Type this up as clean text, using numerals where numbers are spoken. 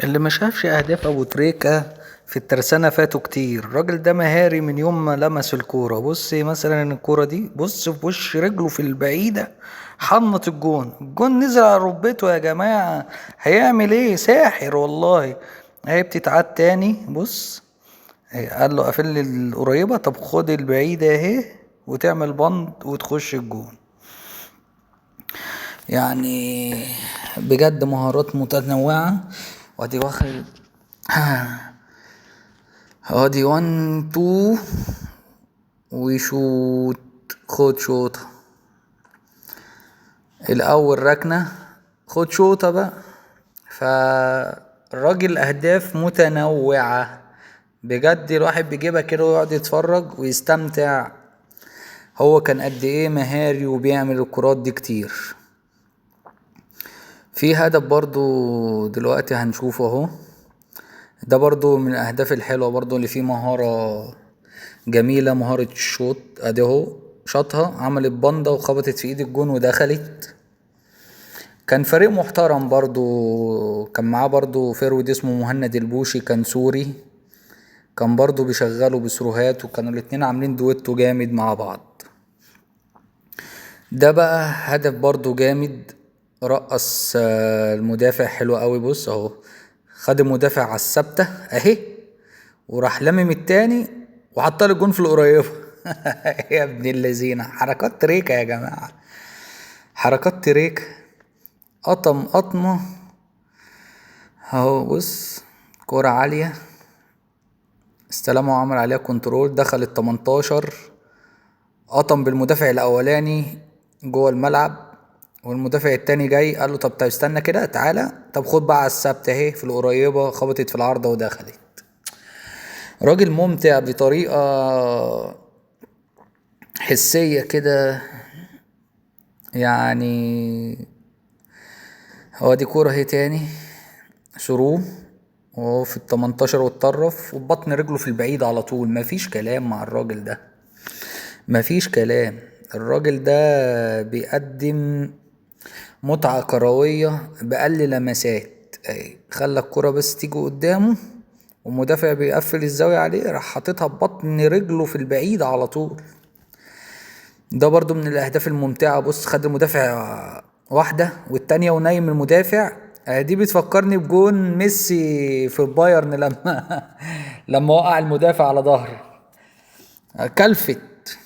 اللي ما شافش اهداف ابو تريكة في الترسانة فاتوا كتير. الراجل ده مهاري من يوم ما لمس الكورة. بص مثلا الكورة دي، بص في وش رجله في البعيدة حنط الجون نزل على ركبته يا جماعة. هيعمل ايه؟ ساحر والله. هي بتتعاد تاني. بص قال له قافل لي القريبة، طب خد البعيدة اهي وتعمل بند وتخش الجون. يعني بجد مهارات متنوعة. وادي واخد ادي 1 2 ويشوت. خد شوطة الاول ركنة، خد شوطة بقى. فالراجل اهداف متنوعة بجد، الواحد بيجيبها كده ويقعد يتفرج ويستمتع. هو كان قد ايه مهاري وبيعمل الكرات دي كتير. في هدف برضو دلوقتي هنشوفه اهو. ده برضو من الاهداف الحلوة برضو اللي فيه مهارة جميلة، مهارة الشوط. ادي اهو شاطها، عملت باندا وخبطت في ايد الجون ودخلت. كان فريق محترم برضو، كان معاه برضو فيرود اسمه مهند البوشي، كان سوري. كان برضو بيشغلوا بسروهات، وكانوا الاتنين عاملين دويتو جامد مع بعض. ده بقى هدف برضو جامد. رقص المدافع حلو قوي. بص اهو، خد المدافع على الثابتة اهي، وراح لمم التاني وحطها الجون في القريبة. يا ابن اللذينة، حركات تريكة يا جماعة، حركات تريكة. قطمة اهو. بص كورة عالية، استلمه وعمل عليها كنترول، دخل ال18. قطم بالمدافع الاولاني جوه الملعب، والمدافع التاني جاي قال له طب استنى كده تعالى، طب خد بقى على الثابتة اهي في القريبة، خبطت في العارضة ودخلت. راجل ممتع بطريقة حسية كده يعني. هو دي كورة اهي تاني، ثرو وهو في ال18 واتطرف وبطن رجله في البعيد على طول. مفيش كلام مع الراجل ده، مفيش كلام. الراجل ده بيقدم متعة كروية بأقل لمسات. خلى الكرة بس تيجي قدامه، ومدافع بيقفل الزاوية عليه، راح حاططها ببطن رجله في البعيد على طول. ده برضو من الأهداف الممتعة. بص خد المدافع واحدة والتانية ونايم المدافع. دي بتفكرني بجون ميسي في البايرن لما لما وقع المدافع على ظهره كلفت.